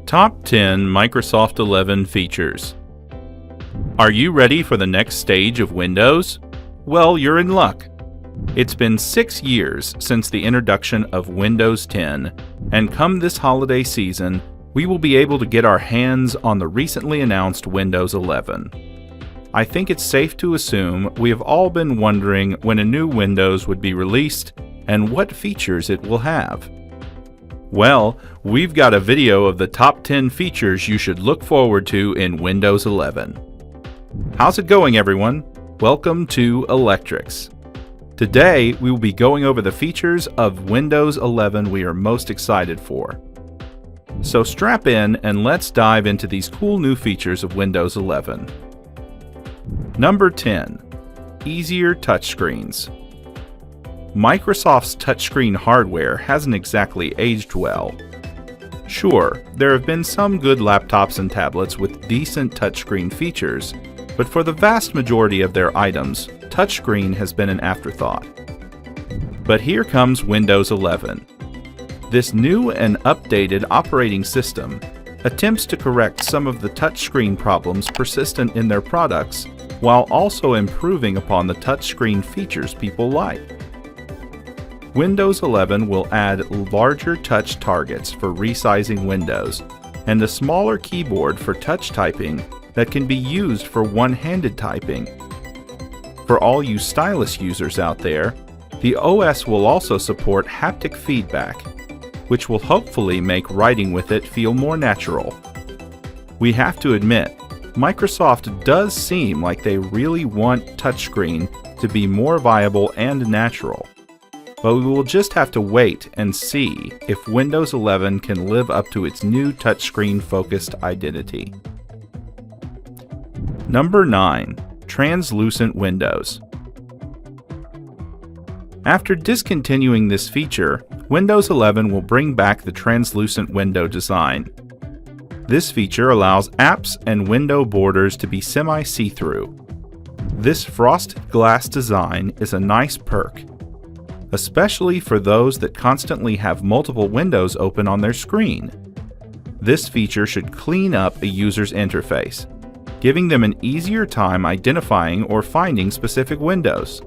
Top 10 Microsoft 11 features. Are you ready for the next stage of Windows? Well, you're in luck. It's been 6 years since the introduction of Windows 10, and come this holiday season, we will be able to get our hands on the recently announced Windows 11. I think it's safe to assume we have all been wondering when a new Windows would be released and what features it will have. Well, we've got a video of the top 10 features you should look forward to in Windows 11. How's it going, everyone? Welcome to Electrics. Today, we will be going over the features of Windows 11 we are most excited for. So strap in and let's dive into these cool new features of Windows 11. Number 10. Easier touchscreens. Microsoft's touchscreen hardware hasn't exactly aged well. Sure, there have been some good laptops and tablets with decent touchscreen features, but for the vast majority of their items, touchscreen has been an afterthought. But here comes Windows 11. This new and updated operating system attempts to correct some of the touchscreen problems persistent in their products, while also improving upon the touchscreen features people like. Windows 11 will add larger touch targets for resizing windows, and a smaller keyboard for touch typing that can be used for one-handed typing. For all you stylus users out there, the OS will also support haptic feedback, which will hopefully make writing with it feel more natural. We have to admit, Microsoft does seem like they really want touchscreen to be more viable and natural. But we will just have to wait and see if Windows 11 can live up to its new touchscreen-focused identity. Number 9. Translucent windows. After discontinuing this feature, Windows 11 will bring back the translucent window design. This feature allows apps and window borders to be semi-see-through. This frosted glass design is a nice perk, especially for those that constantly have multiple windows open on their screen. This feature should clean up a user's interface, giving them an easier time identifying or finding specific windows.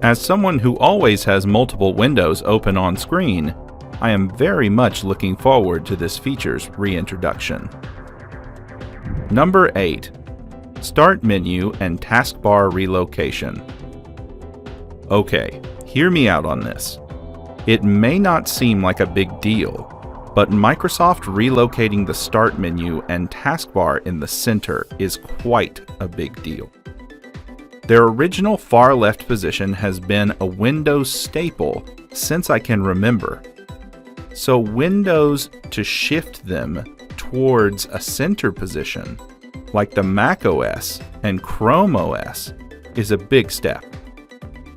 As someone who always has multiple windows open on screen, I am very much looking forward to this feature's reintroduction. Number 8. Start menu and taskbar relocation. Okay, hear me out on this. It may not seem like a big deal, but Microsoft relocating the Start menu and taskbar in the center is quite a big deal. Their original far left position has been a Windows staple since I can remember. So Windows to shift them towards a center position, like the Mac OS and Chrome OS, is a big step.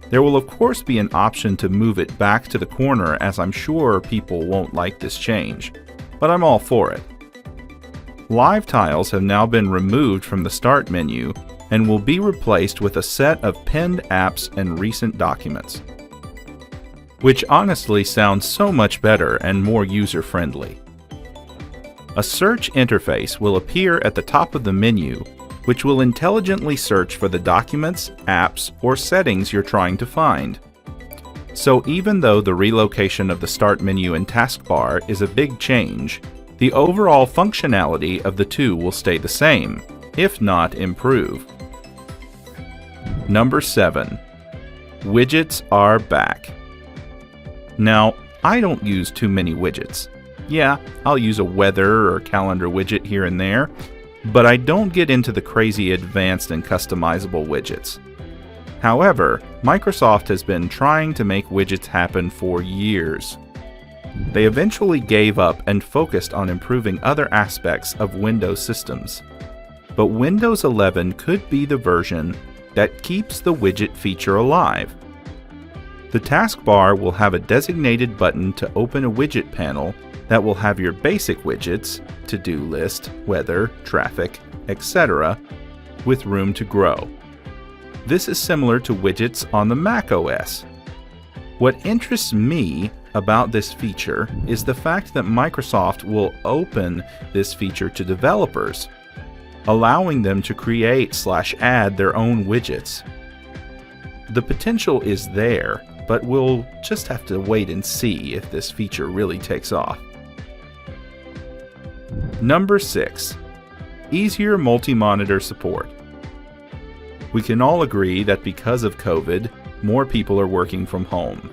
There will of course be an option to move it back to the corner, as I'm sure people won't like this change, but I'm all for it. Live tiles have now been removed from the Start menu and will be replaced with a set of pinned apps and recent documents, which honestly sounds so much better and more user-friendly. A search interface will appear at the top of the menu, which will intelligently search for the documents, apps, or settings you're trying to find. So even though the relocation of the Start menu and taskbar is a big change, the overall functionality of the two will stay the same, if not improve. Number 7. Widgets are back. Now, I don't use too many widgets. Yeah, I'll use a weather or calendar widget here and there, but I don't get into the crazy advanced and customizable widgets. However, Microsoft has been trying to make widgets happen for years. They eventually gave up and focused on improving other aspects of Windows systems. But Windows 11 could be the version that keeps the widget feature alive. The taskbar will have a designated button to open a widget panel that will have your basic widgets, to-do list, weather, traffic, etc., with room to grow. This is similar to widgets on the Mac OS. What interests me about this feature is the fact that Microsoft will open this feature to developers, allowing them to create/add their own widgets. The potential is there, but we'll just have to wait and see if this feature really takes off. Number 6. Easier multi-monitor support. We can all agree that because of COVID, more people are working from home.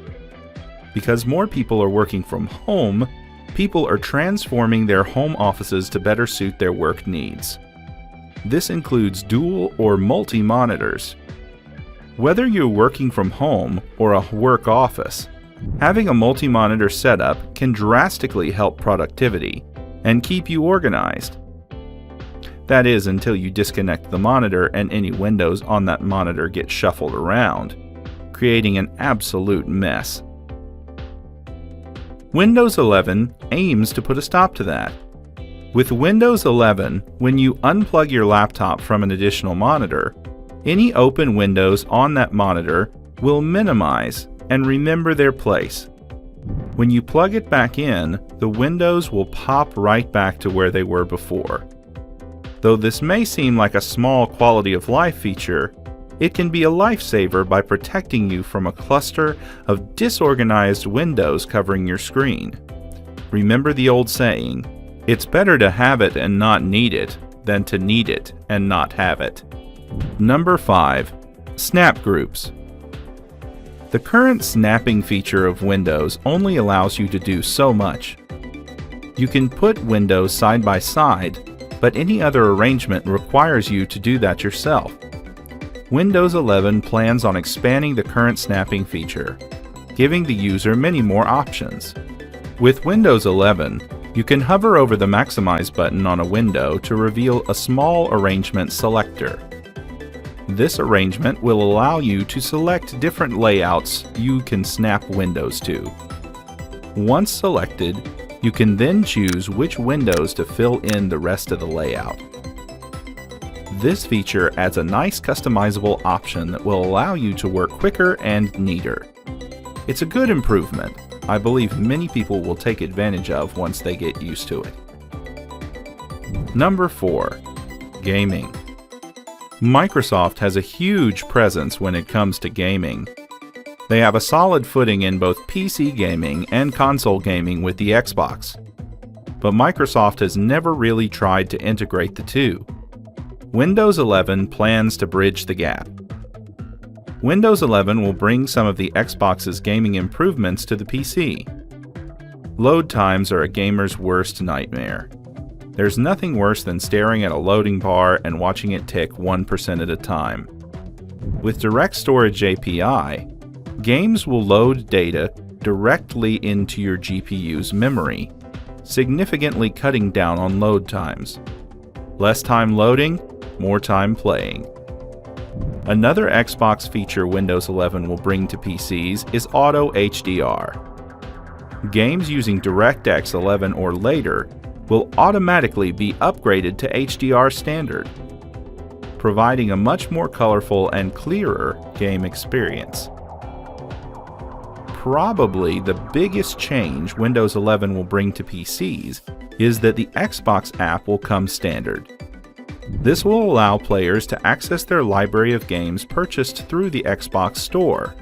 Because more people are working from home, people are transforming their home offices to better suit their work needs. This includes dual or multi-monitors. Whether you're working from home or a work office, having a multi-monitor setup can drastically help productivity and keep you organized. That is, until you disconnect the monitor and any windows on that monitor get shuffled around, creating an absolute mess. Windows 11 aims to put a stop to that. With Windows 11, when you unplug your laptop from an additional monitor, any open windows on that monitor will minimize and remember their place. When you plug it back in, the windows will pop right back to where they were before. Though this may seem like a small quality of life feature, it can be a lifesaver by protecting you from a cluster of disorganized windows covering your screen. Remember the old saying, it's better to have it and not need it than to need it and not have it. Number 5. Snap Groups. The current snapping feature of Windows only allows you to do so much. You can put windows side by side, but any other arrangement requires you to do that yourself. Windows 11 plans on expanding the current snapping feature, giving the user many more options. With Windows 11, you can hover over the Maximize button on a window to reveal a small arrangement selector. This arrangement will allow you to select different layouts you can snap windows to. Once selected, you can then choose which windows to fill in the rest of the layout. This feature adds a nice customizable option that will allow you to work quicker and neater. It's a good improvement. I believe many people will take advantage of once they get used to it. Number 4. Gaming. Microsoft has a huge presence when it comes to gaming. They have a solid footing in both PC gaming and console gaming with the Xbox. But Microsoft has never really tried to integrate the two. Windows 11 plans to bridge the gap. Windows 11 will bring some of the Xbox's gaming improvements to the PC. Load times are a gamer's worst nightmare. There's nothing worse than staring at a loading bar and watching it tick 1% at a time. With Direct Storage API, games will load data directly into your GPU's memory, significantly cutting down on load times. Less time loading, more time playing. Another Xbox feature Windows 11 will bring to PCs is Auto HDR. Games using DirectX 11 or later will automatically be upgraded to HDR standard, providing a much more colorful and clearer game experience. Probably the biggest change Windows 11 will bring to PCs is that the Xbox app will come standard. This will allow players to access their library of games purchased through the Xbox Store.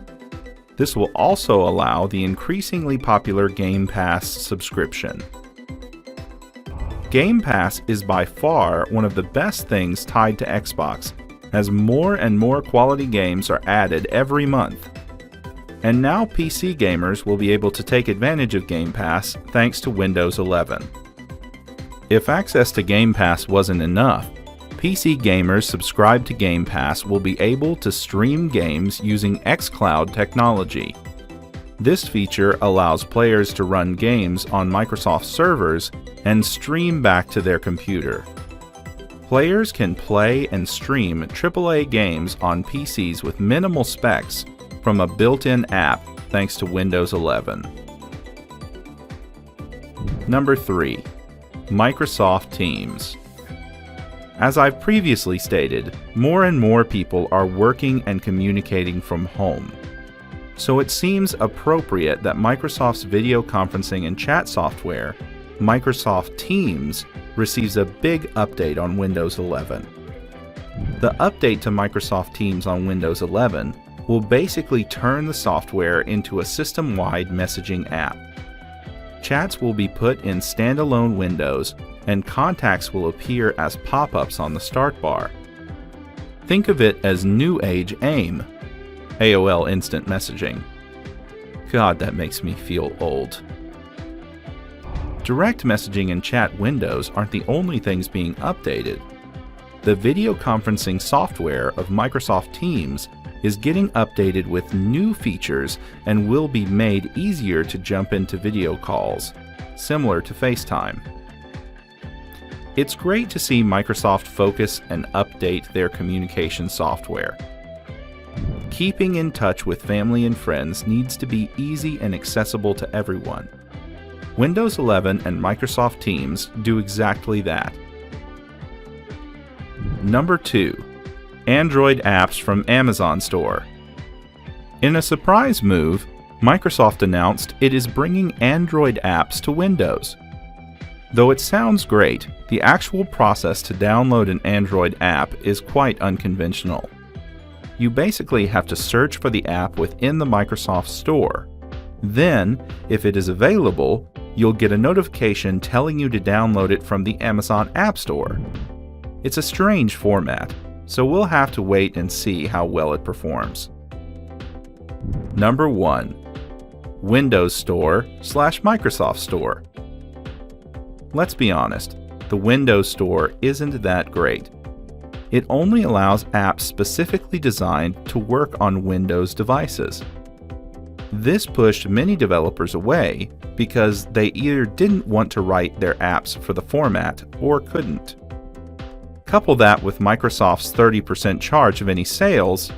This will also allow the increasingly popular Game Pass subscription. Game Pass is by far one of the best things tied to Xbox, as more and more quality games are added every month. And now PC gamers will be able to take advantage of Game Pass thanks to Windows 11. If access to Game Pass wasn't enough, PC gamers subscribed to Game Pass will be able to stream games using xCloud technology. This feature allows players to run games on Microsoft servers and stream back to their computer. Players can play and stream AAA games on PCs with minimal specs from a built-in app thanks to Windows 11. Number 3. Microsoft Teams. As I've previously stated, more and more people are working and communicating from home. So it seems appropriate that Microsoft's video conferencing and chat software, Microsoft Teams, receives a big update on Windows 11. The update to Microsoft Teams on Windows 11 will basically turn the software into a system-wide messaging app. Chats will be put in standalone windows, and contacts will appear as pop-ups on the start bar. Think of it as New Age AIM, AOL Instant Messaging. God, that makes me feel old. Direct messaging and chat windows aren't the only things being updated. The video conferencing software of Microsoft Teams is getting updated with new features and will be made easier to jump into video calls, similar to FaceTime. It's great to see Microsoft focus and update their communication software. Keeping in touch with family and friends needs to be easy and accessible to everyone. Windows 11 and Microsoft Teams do exactly that. Number 2. Android apps from Amazon Store. In a surprise move, Microsoft announced it is bringing Android apps to Windows. Though it sounds great, the actual process to download an Android app is quite unconventional. You basically have to search for the app within the Microsoft Store. Then, if it is available, you'll get a notification telling you to download it from the Amazon App Store. It's a strange format, so we'll have to wait and see how well it performs. Number 1. Windows Store/Microsoft Store. Let's be honest, the Windows Store isn't that great. It only allows apps specifically designed to work on Windows devices. This pushed many developers away because they either didn't want to write their apps for the format or couldn't. Couple that with Microsoft's 30% charge of any sales,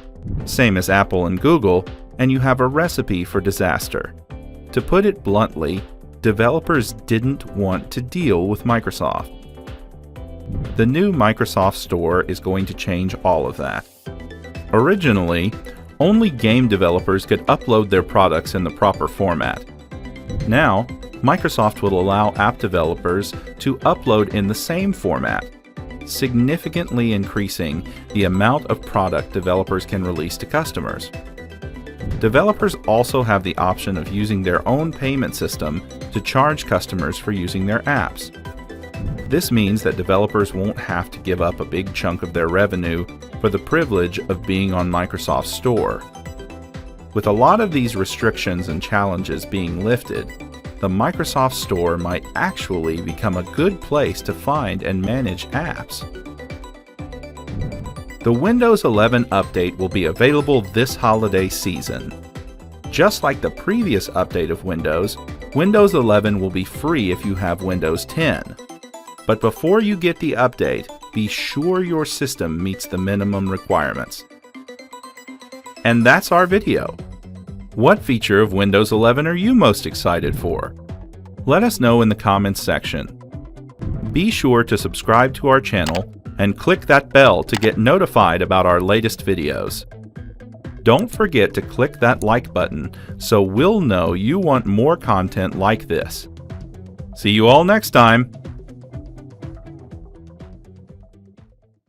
same as Apple and Google, and you have a recipe for disaster. To put it bluntly, developers didn't want to deal with Microsoft. The new Microsoft Store is going to change all of that. Originally, only game developers could upload their products in the proper format. Now, Microsoft will allow app developers to upload in the same format, significantly increasing the amount of product developers can release to customers. Developers also have the option of using their own payment system to charge customers for using their apps. This means that developers won't have to give up a big chunk of their revenue for the privilege of being on Microsoft's Store. With a lot of these restrictions and challenges being lifted, the Microsoft Store might actually become a good place to find and manage apps. The Windows 11 update will be available this holiday season. Just like the previous update of Windows, Windows 11 will be free if you have Windows 10. But before you get the update, be sure your system meets the minimum requirements. And that's our video. What feature of Windows 11 are you most excited for? Let us know in the comments section. Be sure to subscribe to our channel and click that bell to get notified about our latest videos. Don't forget to click that like button so we'll know you want more content like this. See you all next time!